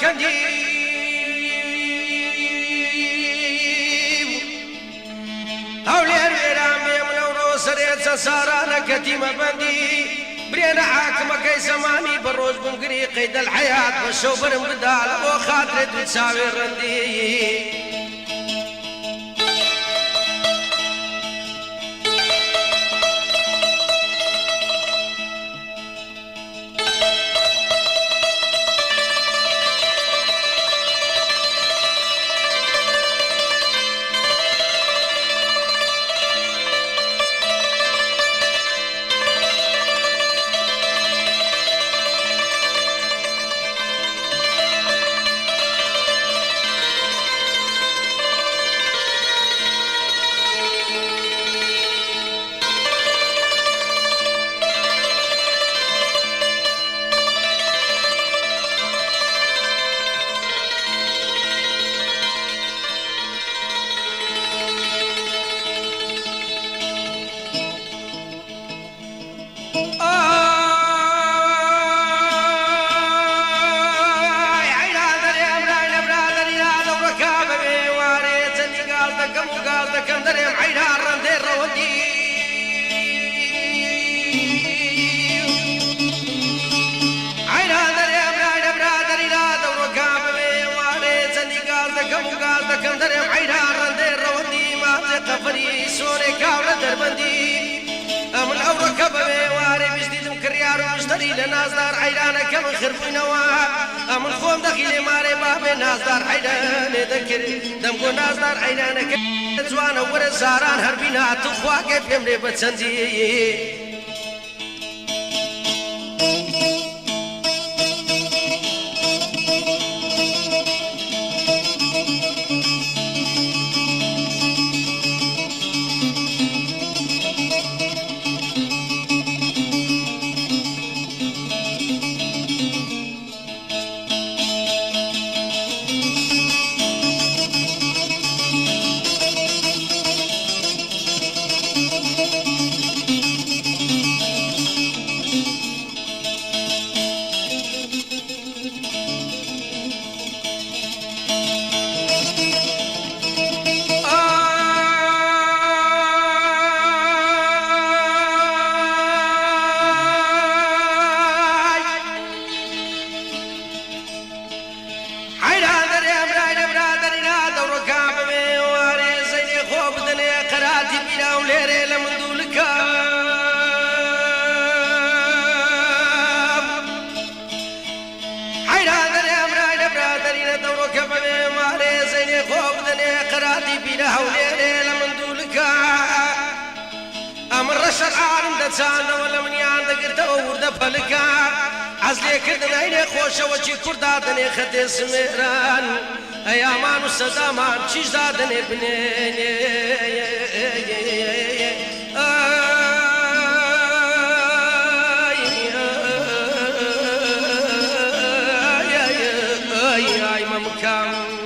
كندي هولير ويرامي من وروسريت سارانا كتيمة بندي برينا حاكمة كي زماني بالروز بمقري قيد الحياة والشوبر بدال وخاطري تساوي الرندي سوري كاولا دربندي من أورك بواري بجديد مكريار ومشتري لناس دار عيرانة كم خرفي نوا من خوم دخيلي ماري بابي ناس دار عيرانة ذكر دمكو ناس دار عيرانة كم زوانا ورزاران هربينا تخوا كيف يمري بتسنزي شرعان دتسانا ولا من ياندك تور دفلكا عزلي كدنا عيني خوشة وجي كردادني خدي سميران يا مان السدامان شيش دادني بنيني ay mamkam